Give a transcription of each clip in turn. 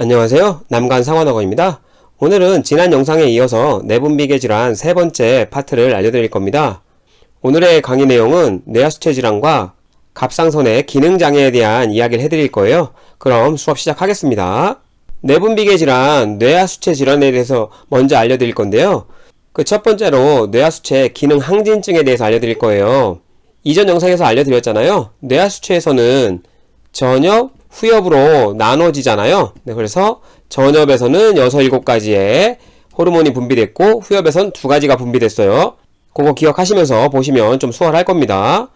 안녕하세요. 남간상환학원입니다. 오늘은 지난 영상에 이어서 내분비계 질환 세 번째 파트를 알려드릴 겁니다. 오늘의 강의 내용은 뇌하수체 질환과 갑상선의 기능장애에 대한 이야기를 해드릴 거예요. 그럼 수업 시작하겠습니다. 내분비계 질환, 뇌하수체 질환에 대해서 먼저 알려드릴 건데요. 그 첫 번째로 뇌하수체 기능 항진증에 대해서 알려드릴 거예요. 이전 영상에서 알려드렸잖아요. 뇌하수체에서는 전엽, 후엽으로 나눠지잖아요. 그래서 전엽에서는 6, 7가지의 호르몬이 분비됐고 후엽에서는 2가지가 분비됐어요. 그거 기억하시면서 보시면 좀 수월할 겁니다.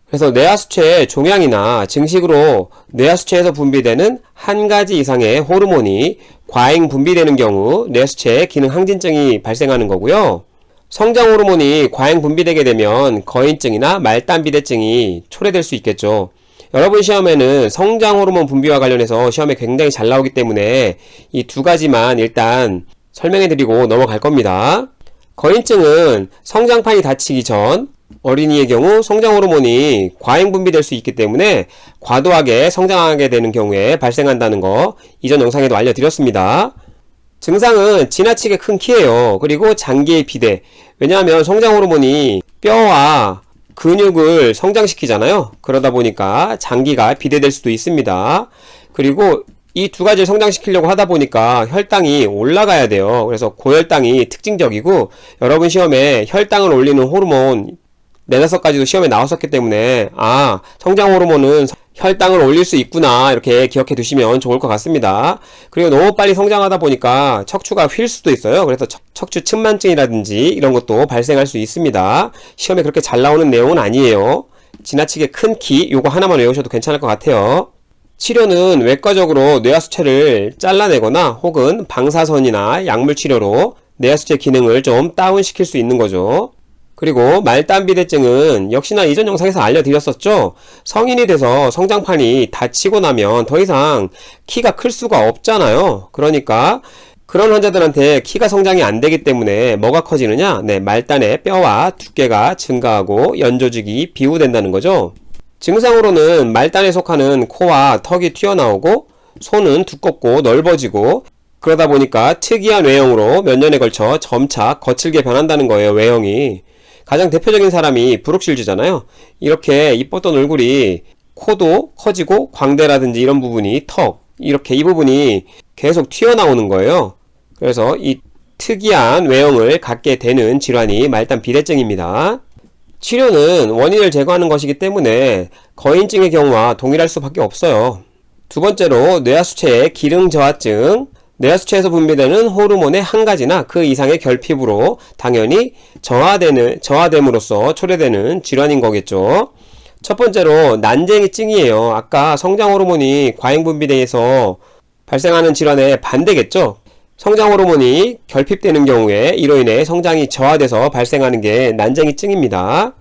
그래서 뇌하수체의 종양이나 증식으로 뇌하수체에서 분비되는 한 가지 이상의 호르몬이 과잉 분비되는 경우 뇌하수체의 기능 항진증이 발생하는 거고요. 성장 호르몬이 과잉 분비되게 되면 거인증이나 말단비대증이 초래될 수 있겠죠. 여러분 시험에는 성장 호르몬 분비와 관련해서 시험에 굉장히 잘 나오기 때문에 이 2가지만 일단 설명해 드리고 넘어갈 겁니다. 거인증은 성장판이 닫히기 전 어린이의 경우 성장 호르몬이 과잉 분비될 수 있기 때문에 과도하게 성장하게 되는 경우에 발생한다는 거 이전 영상에도 알려드렸습니다. 증상은 지나치게 큰 키예요. 그리고 장기의 비대. 왜냐하면 성장 호르몬이 뼈와 근육을 성장시키잖아요. 그러다 보니까 장기가 비대될 수도 있습니다. 그리고 이 2가지를 성장시키려고 하다 보니까 혈당이 올라가야 돼요. 그래서 고혈당이 특징적이고 여러분 시험에 혈당을 올리는 호르몬 4, 5가지도 시험에 나왔었기 때문에 성장 호르몬은 혈당을 올릴 수 있구나 이렇게 기억해 두시면 좋을 것 같습니다. 그리고 너무 빨리 성장하다 보니까 척추가 휠 수도 있어요. 그래서 척추 측만증이라든지 이런 것도 발생할 수 있습니다. 시험에 그렇게 잘 나오는 내용은 아니에요. 지나치게 큰 키 요거 하나만 외우셔도 괜찮을 것 같아요. 치료는 외과적으로 뇌하수체를 잘라내거나 혹은 방사선이나 약물치료로 뇌하수체 기능을 좀 다운시킬 수 있는 거죠. 그리고 말단비대증은 역시나 이전 영상에서 알려드렸었죠. 성인이 돼서 성장판이 닫히고 나면 더 이상 키가 클 수가 없잖아요. 그러니까 그런 환자들한테 키가 성장이 안 되기 때문에 뭐가 커지느냐? 말단의 뼈와 두께가 증가하고 연조직이 비후된다는 거죠. 증상으로는 말단에 속하는 코와 턱이 튀어나오고 손은 두껍고 넓어지고 그러다 보니까 특이한 외형으로 몇 년에 걸쳐 점차 거칠게 변한다는 거예요. 외형이. 가장 대표적인 사람이 브룩실즈잖아요. 이렇게 이뻤던 얼굴이 코도 커지고 광대라든지 이런 부분이 턱 이렇게 이 부분이 계속 튀어나오는 거예요. 그래서 이 특이한 외형을 갖게 되는 질환이 말단 비대증입니다. 치료는 원인을 제거하는 것이기 때문에 거인증의 경우와 동일할 수밖에 없어요. 두 번째로 뇌하수체의 기능 저하증. 뇌하수체에서 분비되는 호르몬의 한 가지나 그 이상의 결핍으로 당연히 저하됨으로써 초래되는 질환인 거겠죠. 첫 번째로 난쟁이증이에요. 아까 성장 호르몬이 과잉 분비돼서 발생하는 질환의 반대겠죠. 성장 호르몬이 결핍되는 경우에 이로 인해 성장이 저하돼서 발생하는 게 난쟁이증입니다.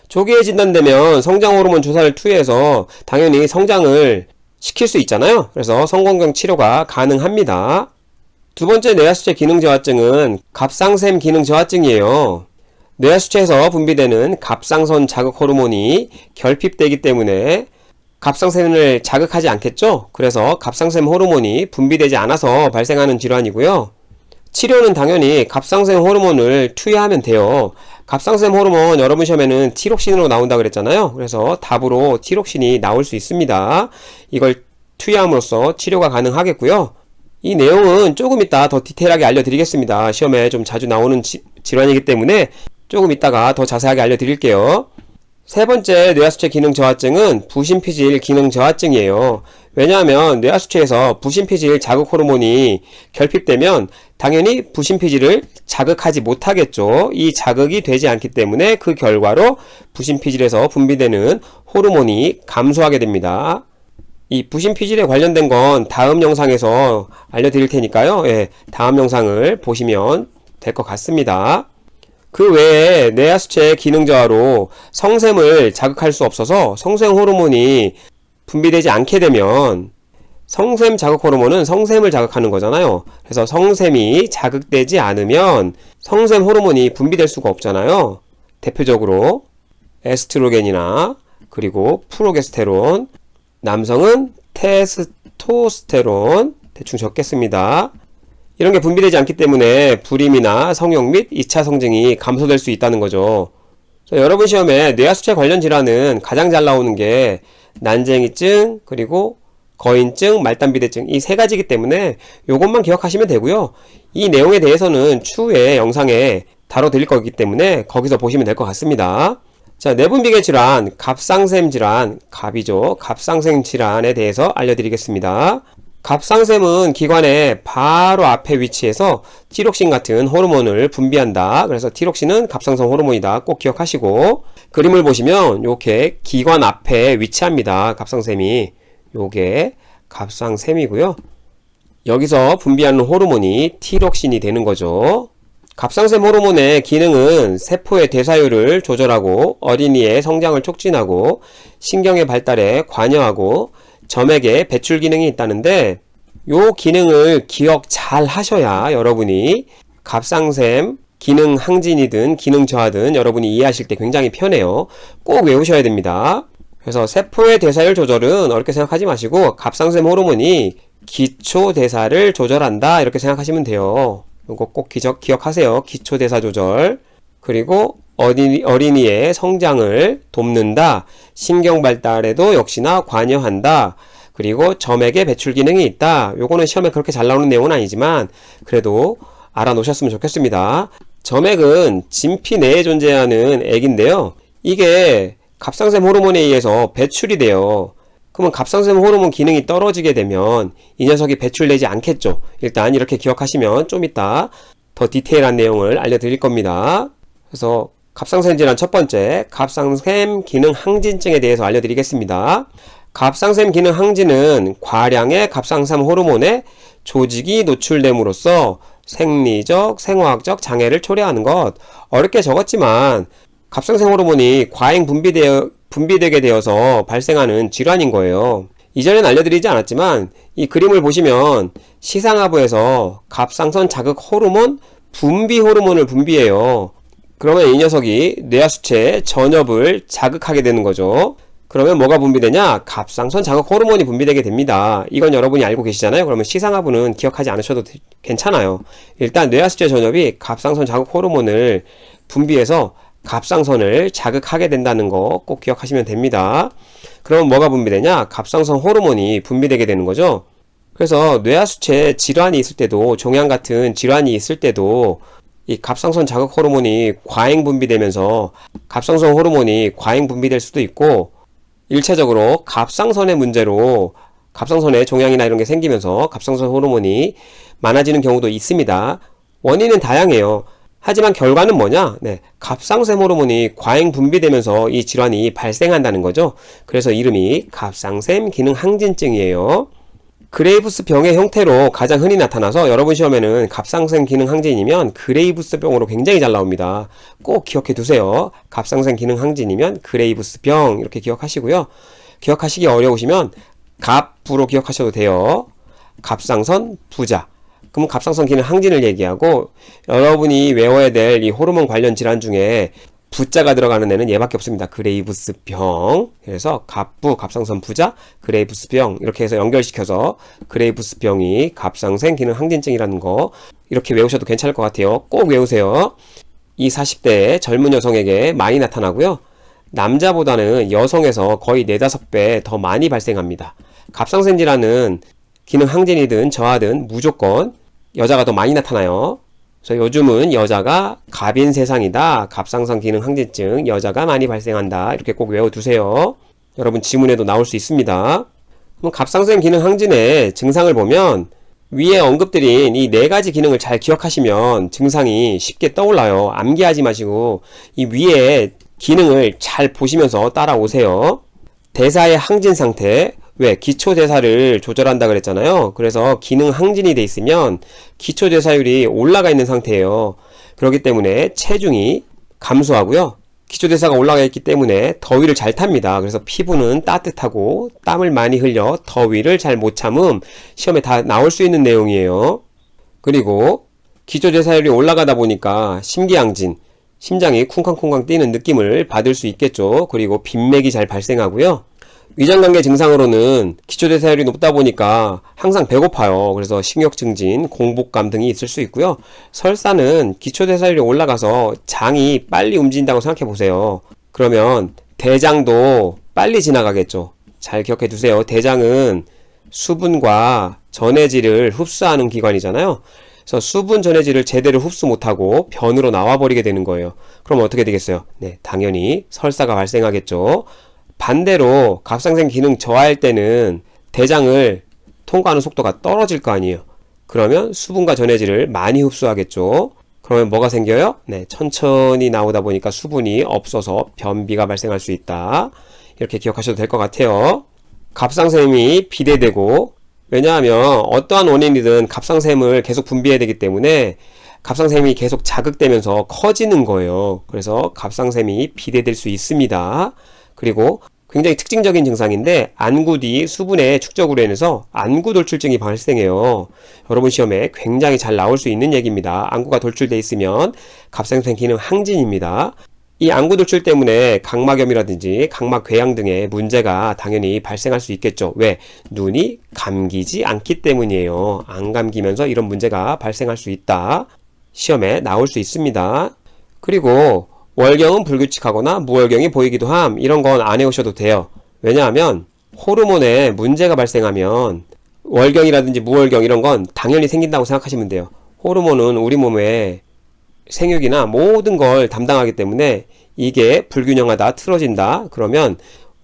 조기에 진단되면 성장 호르몬 주사를 투여해서 당연히 성장을 시킬 수 있잖아요. 그래서 성공경 치료가 가능합니다. 두 번째 뇌하수체 기능 저하증은 갑상샘 기능 저하증이에요. 뇌하수체에서 분비되는 갑상선 자극 호르몬이 결핍되기 때문에 갑상샘을 자극하지 않겠죠? 그래서 갑상샘 호르몬이 분비되지 않아서 발생하는 질환이고요. 치료는 당연히 갑상샘 호르몬을 투여하면 돼요. 갑상샘 호르몬 여러분 시험에는 티록신으로 나온다 그랬잖아요. 그래서 답으로 티록신이 나올 수 있습니다. 이걸 투여함으로써 치료가 가능하겠고요. 이 내용은 조금 이따 더 디테일하게 알려드리겠습니다. 시험에 좀 자주 나오는 질환이기 때문에 조금 이따가 더 자세하게 알려드릴게요. 세 번째 뇌하수체 기능 저하증은 부심피질 기능 저하증이에요. 왜냐하면 뇌하수체에서 부심피질 자극 호르몬이 결핍되면 당연히 부심피질을 자극하지 못하겠죠. 이 자극이 되지 않기 때문에 그 결과로 부심피질에서 분비되는 호르몬이 감소하게 됩니다. 이 부심피질에 관련된 건 다음 영상에서 알려드릴 테니까요. 다음 영상을 보시면 될 것 같습니다. 그 외에 뇌하수체 기능 저하로 성샘을 자극할 수 없어서 성샘 호르몬이 분비되지 않게 되면 성샘 자극 호르몬은 성샘을 자극하는 거잖아요. 그래서 성샘이 자극되지 않으면 성샘 호르몬이 분비될 수가 없잖아요. 대표적으로 에스트로겐이나 그리고 프로게스테론, 남성은 테스토스테론, 대충 적겠습니다. 이런 게 분비되지 않기 때문에 불임이나 성욕 및 2차 성징이 감소될 수 있다는 거죠. 여러분 시험에 뇌하수체 관련 질환은 가장 잘 나오는 게 난쟁이증, 그리고 거인증, 말단비대증 이 세 가지이기 때문에 요것만 기억하시면 되고요. 이 내용에 대해서는 추후에 영상에 다뤄드릴 거기 때문에 거기서 보시면 될 것 같습니다. 자, 내분비계 질환, 갑상샘 질환, 갑이죠. 갑상샘 질환에 대해서 알려드리겠습니다. 갑상샘은 기관의 바로 앞에 위치해서 티록신 같은 호르몬을 분비한다. 그래서 티록신은 갑상선 호르몬이다. 꼭 기억하시고, 그림을 보시면 이렇게 기관 앞에 위치합니다. 갑상샘이. 요게 갑상샘이고요. 여기서 분비하는 호르몬이 티록신이 되는 거죠. 갑상샘 호르몬의 기능은 세포의 대사율을 조절하고 어린이의 성장을 촉진하고 신경의 발달에 관여하고 점액의 배출 기능이 있다는데, 요 기능을 기억 잘 하셔야 여러분이 갑상샘 기능 항진이든 기능 저하든 여러분이 이해하실 때 굉장히 편해요. 꼭 외우셔야 됩니다. 그래서 세포의 대사율 조절은 어렵게 생각하지 마시고 갑상샘 호르몬이 기초 대사를 조절한다 이렇게 생각하시면 돼요. 이거 꼭 기억하세요. 기초 대사 조절. 그리고 어린이의 성장을 돕는다. 신경 발달에도 역시나 관여한다. 그리고 점액의 배출 기능이 있다. 요거는 시험에 그렇게 잘 나오는 내용은 아니지만 그래도 알아놓으셨으면 좋겠습니다. 점액은 진피 내에 존재하는 액인데요. 이게 갑상샘 호르몬에 의해서 배출이 돼요. 그러면 갑상샘 호르몬 기능이 떨어지게 되면 이 녀석이 배출되지 않겠죠. 일단 이렇게 기억하시면 좀 이따 더 디테일한 내용을 알려드릴 겁니다. 그래서 갑상샘 질환 첫 번째, 갑상샘 기능 항진증에 대해서 알려드리겠습니다. 갑상샘 기능 항진은 과량의 갑상샘 호르몬에 조직이 노출됨으로써 생리적, 생화학적 장애를 초래하는 것. 어렵게 적었지만 갑상샘 호르몬이 과잉 분비되게 되어서 발생하는 질환인 거예요. 이전엔 알려드리지 않았지만 이 그림을 보시면 시상하부에서 갑상선 자극 호르몬, 분비 호르몬을 분비해요. 그러면 이 녀석이 뇌하수체 전엽을 자극하게 되는 거죠. 그러면 뭐가 분비되냐? 갑상선 자극 호르몬이 분비되게 됩니다. 이건 여러분이 알고 계시잖아요. 그러면 시상하부는 기억하지 않으셔도 괜찮아요. 일단 뇌하수체 전엽이 갑상선 자극 호르몬을 분비해서 갑상선을 자극하게 된다는 거 꼭 기억하시면 됩니다. 그럼 뭐가 분비되냐? 갑상선 호르몬이 분비되게 되는 거죠. 그래서 뇌하수체 질환이 있을 때도, 종양 같은 질환이 있을 때도 이 갑상선 자극 호르몬이 과잉 분비되면서 갑상선 호르몬이 과잉 분비될 수도 있고, 일차적으로 갑상선의 문제로 갑상선에 종양이나 이런 게 생기면서 갑상선 호르몬이 많아지는 경우도 있습니다. 원인은 다양해요. 하지만 결과는 뭐냐? 갑상샘 호르몬이 과잉 분비되면서 이 질환이 발생한다는 거죠. 그래서 이름이 갑상샘 기능 항진증이에요. 그레이브스 병의 형태로 가장 흔히 나타나서 여러분 시험에는 갑상샘 기능 항진이면 그레이브스 병으로 굉장히 잘 나옵니다. 꼭 기억해 두세요. 갑상샘 기능 항진이면 그레이브스 병 이렇게 기억하시고요. 기억하시기 어려우시면 갑부로 기억하셔도 돼요. 갑상선 부자. 그럼 갑상선 기능 항진을 얘기하고, 여러분이 외워야 될 이 호르몬 관련 질환 중에 부자가 들어가는 애는 얘밖에 없습니다. 그레이브스 병. 그래서 갑부, 갑상선 부자, 그레이브스 병 이렇게 해서 연결시켜서 그레이브스 병이 갑상샘 기능 항진증이라는 거 이렇게 외우셔도 괜찮을 것 같아요. 꼭 외우세요. 이 40대 젊은 여성에게 많이 나타나고요. 남자보다는 여성에서 거의 4-5배 더 많이 발생합니다. 갑상샘 질환은 기능 항진이든 저하든 무조건 여자가 더 많이 나타나요. 그래서 요즘은 여자가 갑인 세상이다. 갑상선 기능 항진증 여자가 많이 발생한다. 이렇게 꼭 외워두세요. 여러분 지문에도 나올 수 있습니다. 그럼 갑상선 기능 항진의 증상을 보면 위에 언급드린 이 4가지 기능을 잘 기억하시면 증상이 쉽게 떠올라요. 암기하지 마시고 이 위에 기능을 잘 보시면서 따라오세요. 대사의 항진 상태. 왜? 기초대사를 조절한다 그랬잖아요. 그래서 기능 항진이 돼 있으면 기초대사율이 올라가 있는 상태예요. 그렇기 때문에 체중이 감소하고요. 기초대사가 올라가 있기 때문에 더위를 잘 탑니다. 그래서 피부는 따뜻하고 땀을 많이 흘려 더위를 잘 못 참음. 시험에 다 나올 수 있는 내용이에요. 그리고 기초대사율이 올라가다 보니까 심기항진, 심장이 쿵쾅쿵쾅 뛰는 느낌을 받을 수 있겠죠. 그리고 빈맥이 잘 발생하고요. 위장관계 증상으로는 기초대사율이 높다 보니까 항상 배고파요. 그래서 식욕 증진, 공복감 등이 있을 수 있고요. 설사는 기초대사율이 올라가서 장이 빨리 움직인다고 생각해 보세요. 그러면 대장도 빨리 지나가겠죠. 잘 기억해 두세요. 대장은 수분과 전해질을 흡수하는 기관이잖아요. 그래서 수분 전해질을 제대로 흡수 못하고 변으로 나와버리게 되는 거예요. 그럼 어떻게 되겠어요? 네, 당연히 설사가 발생하겠죠. 반대로 갑상선 기능 저하일 때는 대장을 통과하는 속도가 떨어질 거 아니에요. 그러면 수분과 전해질을 많이 흡수하겠죠. 그러면 뭐가 생겨요? 네, 천천히 나오다 보니까 수분이 없어서 변비가 발생할 수 있다. 이렇게 기억하셔도 될 것 같아요. 갑상샘이 비대되고, 왜냐하면 어떠한 원인이든 갑상샘을 계속 분비해야 되기 때문에 갑상샘이 계속 자극되면서 커지는 거예요. 그래서 갑상샘이 비대될 수 있습니다. 그리고 굉장히 특징적인 증상인데 안구 뒤 수분의 축적으로 인해서 안구 돌출증이 발생해요. 여러분 시험에 굉장히 잘 나올 수 있는 얘기입니다. 안구가 돌출돼 있으면 갑상선 기능 항진입니다. 이 안구 돌출 때문에 각막염이라든지 각막 궤양 등의 문제가 당연히 발생할 수 있겠죠. 왜? 눈이 감기지 않기 때문이에요. 안 감기면서 이런 문제가 발생할 수 있다. 시험에 나올 수 있습니다. 그리고 월경은 불규칙하거나 무월경이 보이기도 함. 이런 건 안 해오셔도 돼요. 왜냐하면 호르몬에 문제가 발생하면 월경이라든지 무월경 이런 건 당연히 생긴다고 생각하시면 돼요. 호르몬은 우리 몸에 생육이나 모든 걸 담당하기 때문에 이게 불균형하다, 틀어진다. 그러면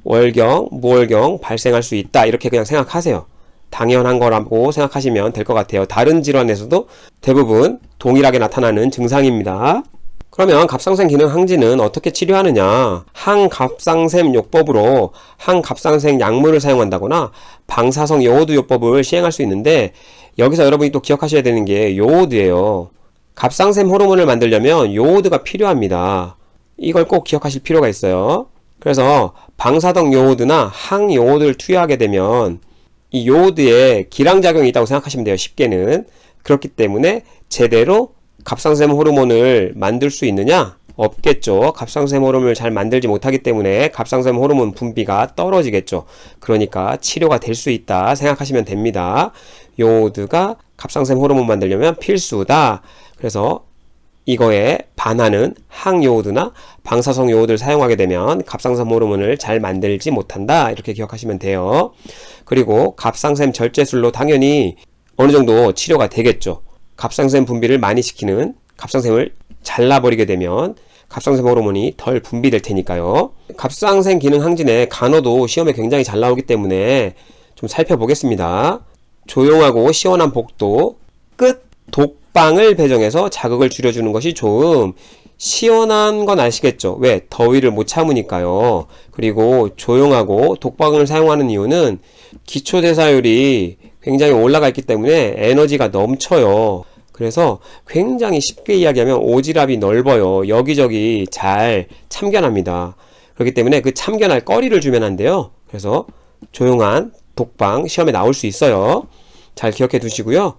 월경, 무월경 발생할 수 있다. 이렇게 그냥 생각하세요. 당연한 거라고 생각하시면 될 것 같아요. 다른 질환에서도 대부분 동일하게 나타나는 증상입니다. 그러면 갑상선 기능 항진은 어떻게 치료하느냐? 항갑상샘 요법으로 항갑상생 약물을 사용한다거나 방사성 요오드 요법을 시행할 수 있는데 여기서 여러분이 또 기억하셔야 되는 게 요오드예요. 갑상샘 호르몬을 만들려면 요오드가 필요합니다. 이걸 꼭 기억하실 필요가 있어요. 그래서 방사성 요오드나 항요오드를 투여하게 되면 이 요오드에 기량작용이 있다고 생각하시면 돼요. 쉽게는. 그렇기 때문에 제대로 갑상샘 호르몬을 만들 수 있느냐? 없겠죠. 갑상샘 호르몬을 잘 만들지 못하기 때문에 갑상샘 호르몬 분비가 떨어지겠죠. 그러니까 치료가 될 수 있다 생각하시면 됩니다. 요오드가 갑상샘 호르몬 만들려면 필수다. 그래서 이거에 반하는 항요오드나 방사성 요오드를 사용하게 되면 갑상샘 호르몬을 잘 만들지 못한다. 이렇게 기억하시면 돼요. 그리고 갑상샘 절제술로 당연히 어느 정도 치료가 되겠죠. 갑상샘 분비를 많이 시키는 갑상샘을 잘라버리게 되면 갑상샘 호르몬이 덜 분비될 테니까요. 갑상샘 기능 항진의 간호도 시험에 굉장히 잘 나오기 때문에 좀 살펴보겠습니다. 조용하고 시원한 복도, 끝, 독방을 배정해서 자극을 줄여주는 것이 좋음. 시원한 건 아시겠죠? 왜? 더위를 못 참으니까요. 그리고 조용하고 독방을 사용하는 이유는 기초대사율이 굉장히 올라가 있기 때문에 에너지가 넘쳐요. 그래서 굉장히 쉽게 이야기하면 오지랖이 넓어요. 여기저기 잘 참견합니다. 그렇기 때문에 그 참견할 거리를 주면 안 돼요. 그래서 조용한 독방 시험에 나올 수 있어요. 잘 기억해 두시고요.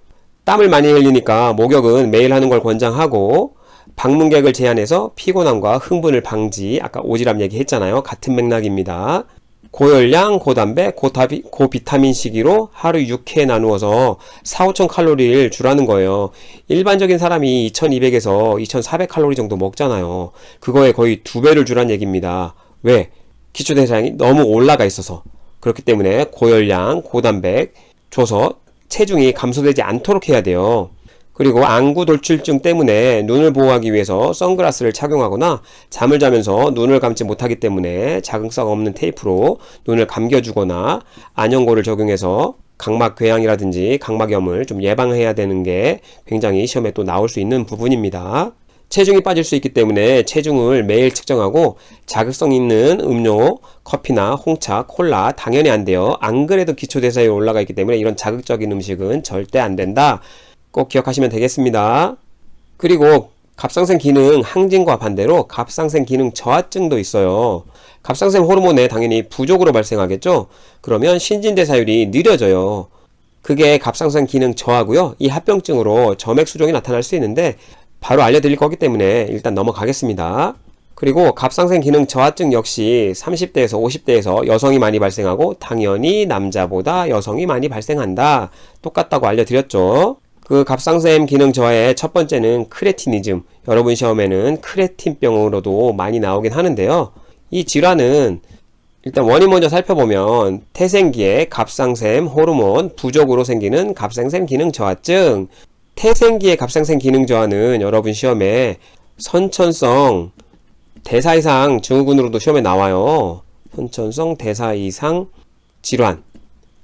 땀을 많이 흘리니까 목욕은 매일 하는 걸 권장하고 방문객을 제한해서 피곤함과 흥분을 방지, 아까 오지랖 얘기했잖아요. 같은 맥락입니다. 고열량, 고단백, 고비타민 시기로 하루 6회 나누어서 4,5천 칼로리를 주라는 거예요. 일반적인 사람이 2,200에서 2,400 칼로리 정도 먹잖아요. 그거에 거의 2배를 주란 얘기입니다. 왜? 기초대사량이 너무 올라가 있어서. 그렇기 때문에 고열량, 고단백 줘서 체중이 감소되지 않도록 해야 돼요. 그리고 안구 돌출증 때문에 눈을 보호하기 위해서 선글라스를 착용하거나 잠을 자면서 눈을 감지 못하기 때문에 자극성 없는 테이프로 눈을 감겨주거나 안연고를 적용해서 각막 궤양이라든지 각막염을 좀 예방해야 되는 게 굉장히 시험에 또 나올 수 있는 부분입니다. 체중이 빠질 수 있기 때문에 체중을 매일 측정하고 자극성 있는 음료, 커피나 홍차, 콜라 당연히 안 돼요. 안 그래도 기초대사율이 올라가 있기 때문에 이런 자극적인 음식은 절대 안 된다. 꼭 기억하시면 되겠습니다. 그리고 갑상선 기능 항진과 반대로 갑상선 기능 저하증도 있어요. 갑상선 호르몬에 당연히 부족으로 발생하겠죠. 그러면 신진대사율이 느려져요. 그게 갑상선 기능 저하고요. 이 합병증으로 점액 수종이 나타날 수 있는데 바로 알려드릴 거기 때문에 일단 넘어가겠습니다. 그리고 갑상선 기능 저하증 역시 30대에서 50대에서 여성이 많이 발생하고 당연히 남자보다 여성이 많이 발생한다. 똑같다고 알려드렸죠. 그 갑상선 기능 저하의 첫 번째는 크레티니즘. 여러분 시험에는 크레틴병으로도 많이 나오긴 하는데요. 이 질환은 일단 원인 먼저 살펴보면 태생기에 갑상샘 호르몬 부족으로 생기는 갑상선 기능 저하증. 태생기의 갑상선 기능 저하는 여러분 시험에 선천성 대사 이상 증후군으로도 시험에 나와요. 선천성 대사 이상 질환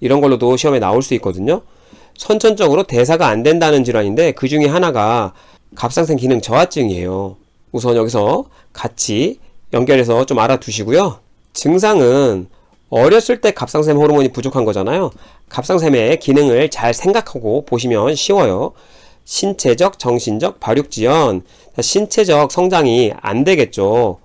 이런 걸로도 시험에 나올 수 있거든요. 선천적으로 대사가 안 된다는 질환인데 그 중에 하나가 갑상선 기능 저하증이에요. 우선 여기서 같이 연결해서 좀 알아두시고요. 증상은 어렸을 때 갑상샘 호르몬이 부족한 거잖아요. 갑상샘의 기능을 잘 생각하고 보시면 쉬워요. 신체적, 정신적, 발육지연. 신체적 성장이 안 되겠죠.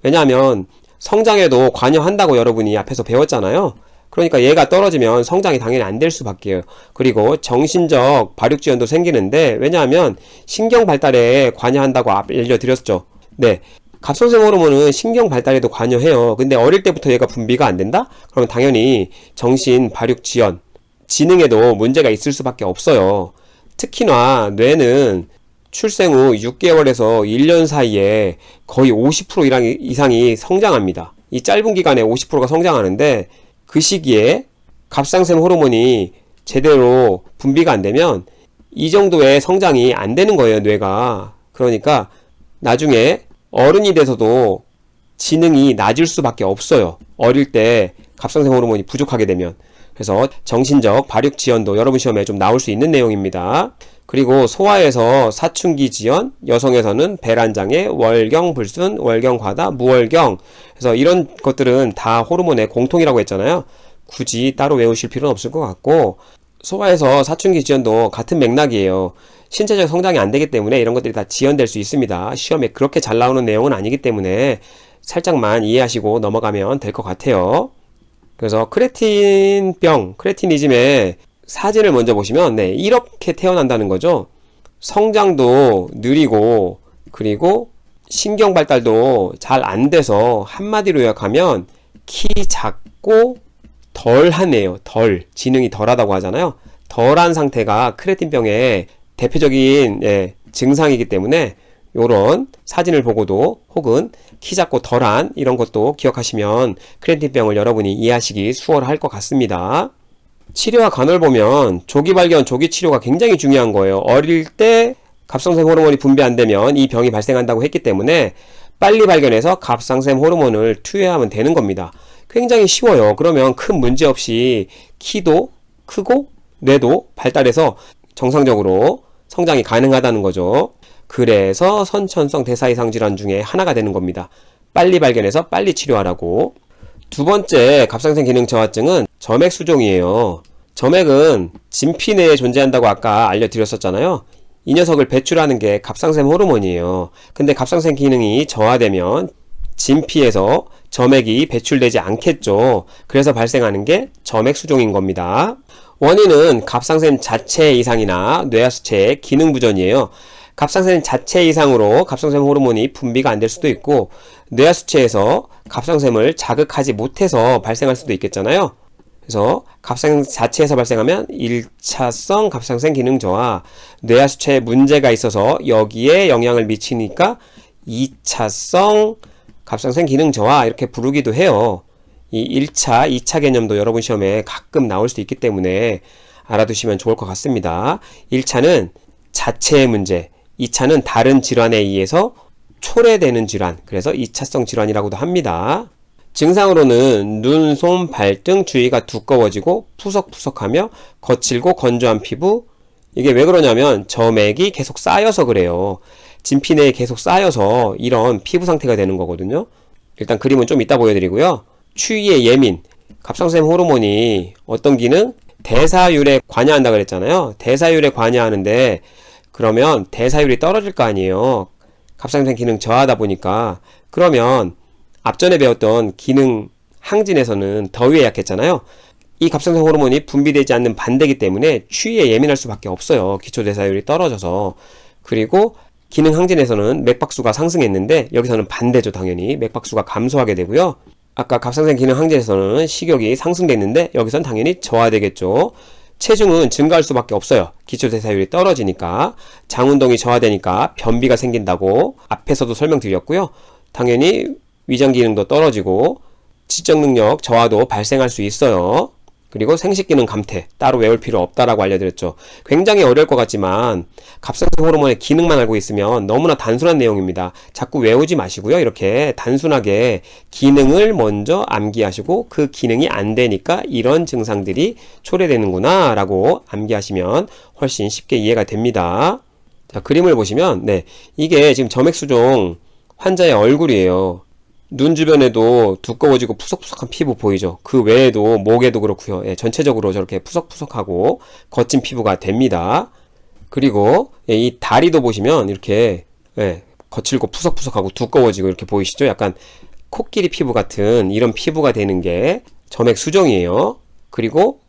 왜냐하면 성장에도 관여한다고 여러분이 앞에서 배웠잖아요. 그러니까 얘가 떨어지면 성장이 당연히 안 될 수밖에요. 그리고 정신적 발육지연도 생기는데 왜냐하면 신경 발달에 관여한다고 알려드렸죠. 네. 갑상선 호르몬은 신경 발달에도 관여해요. 근데 어릴 때부터 얘가 분비가 안 된다? 그러면 당연히 정신, 발육, 지연, 지능에도 문제가 있을 수밖에 없어요. 특히나 뇌는 출생 후 6개월에서 1년 사이에 거의 50% 이상이 성장합니다. 이 짧은 기간에 50%가 성장하는데 그 시기에 갑상선 호르몬이 제대로 분비가 안 되면 이 정도의 성장이 안 되는 거예요, 뇌가. 그러니까 나중에 어른이 돼서도 지능이 낮을 수밖에 없어요. 어릴 때 갑상선 호르몬이 부족하게 되면. 그래서 정신적 발육 지연도 여러분 시험에 좀 나올 수 있는 내용입니다. 그리고 소아에서 사춘기 지연, 여성에서는 배란장애, 월경 불순, 월경 과다, 무월경. 그래서 이런 것들은 다 호르몬의 공통이라고 했잖아요. 굳이 따로 외우실 필요는 없을 것 같고 소아에서 사춘기 지연도 같은 맥락이에요. 신체적 성장이 안 되기 때문에 이런 것들이 다 지연될 수 있습니다. 시험에 그렇게 잘 나오는 내용은 아니기 때문에 살짝만 이해하시고 넘어가면 될 것 같아요. 그래서 크레틴병, 크레티니즘의 사진을 먼저 보시면 네, 이렇게 태어난다는 거죠. 성장도 느리고 그리고 신경 발달도 잘 안 돼서 한마디로 요약하면 키 작고 덜하네요. 지능이 덜하다고 하잖아요. 덜한 상태가 크레틴병의 대표적인 증상이기 때문에 요런 사진을 보고도 혹은 키 작고 덜한 이런 것도 기억하시면 크레틴병을 여러분이 이해하시기 수월할 것 같습니다. 치료와 간호를 보면 조기 발견, 조기 치료가 굉장히 중요한 거예요. 어릴 때 갑상선 호르몬이 분비 안 되면 이 병이 발생한다고 했기 때문에 빨리 발견해서 갑상선 호르몬을 투여하면 되는 겁니다. 굉장히 쉬워요. 그러면 큰 문제 없이 키도 크고 뇌도 발달해서 정상적으로 성장이 가능하다는 거죠. 그래서 선천성 대사 이상 질환 중에 하나가 되는 겁니다. 빨리 발견해서 빨리 치료하라고. 두 번째 갑상선 기능 저하증은 점액 수종이에요. 점액은 진피 내에 존재한다고 아까 알려드렸었잖아요. 이 녀석을 배출하는 게 갑상선 호르몬이에요. 근데 갑상선 기능이 저하되면 진피에서 점액이 배출되지 않겠죠. 그래서 발생하는 게 점액 수종인 겁니다. 원인은 갑상선 자체 이상이나 뇌하수체의 기능 부전이에요. 갑상선 자체 이상으로 갑상선 호르몬이 분비가 안 될 수도 있고 뇌하수체에서 갑상선을 자극하지 못해서 발생할 수도 있겠잖아요. 그래서 갑상선 자체에서 발생하면 1차성 갑상선 기능 저하, 뇌하수체에 문제가 있어서 여기에 영향을 미치니까 2차성 갑상선 기능 저하 이렇게 부르기도 해요. 이 1차, 2차 개념도 여러분 시험에 가끔 나올 수 있기 때문에 알아두시면 좋을 것 같습니다. 1차는 자체의 문제, 2차는 다른 질환에 의해서 초래되는 질환, 그래서 2차성 질환이라고도 합니다. 증상으로는 눈, 손, 발등 주위가 두꺼워지고 푸석푸석하며 거칠고 건조한 피부. 이게 왜 그러냐면 점액이 계속 쌓여서 그래요. 진피 내에 계속 쌓여서 이런 피부 상태가 되는 거거든요. 일단 그림은 좀 이따 보여드리고요. 추위에 예민, 갑상선 호르몬이 어떤 기능? 대사율에 관여한다 그랬잖아요. 대사율에 관여하는데 그러면 대사율이 떨어질 거 아니에요. 갑상선 기능 저하다 보니까. 그러면 앞전에 배웠던 기능 항진에서는 더위에 약했잖아요. 이 갑상선 호르몬이 분비되지 않는 반대이기 때문에 추위에 예민할 수밖에 없어요. 기초대사율이 떨어져서. 그리고 기능 항진에서는 맥박수가 상승했는데 여기서는 반대죠. 당연히 맥박수가 감소하게 되고요. 아까 갑상선 기능 항진에서는 식욕이 상승됐는데 여기선 당연히 저하되겠죠. 체중은 증가할 수밖에 없어요. 기초대사율이 떨어지니까. 장운동이 저하되니까 변비가 생긴다고 앞에서도 설명드렸고요. 당연히 위장 기능도 떨어지고 지적 능력 저하도 발생할 수 있어요. 그리고 생식기능 감퇴 따로 외울 필요 없다라고 알려드렸죠. 굉장히 어려울 것 같지만 갑상선 호르몬의 기능만 알고 있으면 너무나 단순한 내용입니다. 자꾸 외우지 마시고요. 이렇게 단순하게 기능을 먼저 암기하시고 그 기능이 안 되니까 이런 증상들이 초래되는구나 라고 암기하시면 훨씬 쉽게 이해가 됩니다. 자, 그림을 보시면 이게 지금 점액수종 환자의 얼굴이에요. 눈 주변에도 두꺼워지고 푸석푸석한 피부 보이죠? 그 외에도 목에도 그렇고요. 전체적으로 저렇게 푸석푸석하고 거친 피부가 됩니다. 그리고 이 다리도 보시면 이렇게 거칠고 푸석푸석하고 두꺼워지고 이렇게 보이시죠? 약간 코끼리 피부 같은 이런 피부가 되는 게 점액 수종이에요. 그리고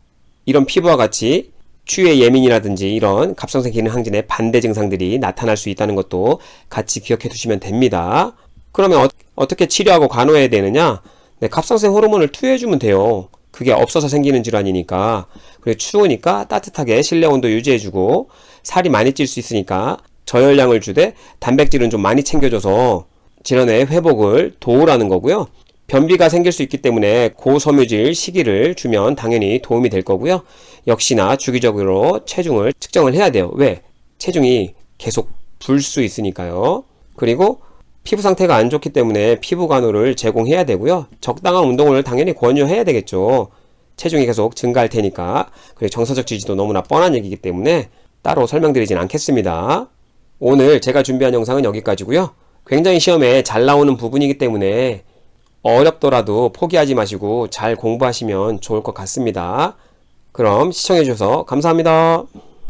이런 피부와 같이 추위에 예민이라든지 이런 갑상선 기능 항진의 반대 증상들이 나타날 수 있다는 것도 같이 기억해 두시면 됩니다. 그러면 어떻게 치료하고 간호해야 되느냐? 갑상선 호르몬을 투여해주면 돼요. 그게 없어서 생기는 질환이니까. 그리고 추우니까 따뜻하게 실내 온도 유지해주고 살이 많이 찔 수 있으니까 저열량을 주되 단백질은 좀 많이 챙겨줘서 질환의 회복을 도우라는 거고요. 변비가 생길 수 있기 때문에 고섬유질 식이를 주면 당연히 도움이 될 거고요. 역시나 주기적으로 체중을 측정을 해야 돼요. 왜? 체중이 계속 불 수 있으니까요. 그리고 피부 상태가 안 좋기 때문에 피부 간호를 제공해야 되고요. 적당한 운동을 당연히 권유해야 되겠죠. 체중이 계속 증가할 테니까. 그리고 정서적 지지도 너무나 뻔한 얘기이기 때문에 따로 설명드리진 않겠습니다. 오늘 제가 준비한 영상은 여기까지고요. 굉장히 시험에 잘 나오는 부분이기 때문에 어렵더라도 포기하지 마시고 잘 공부하시면 좋을 것 같습니다. 그럼 시청해주셔서 감사합니다.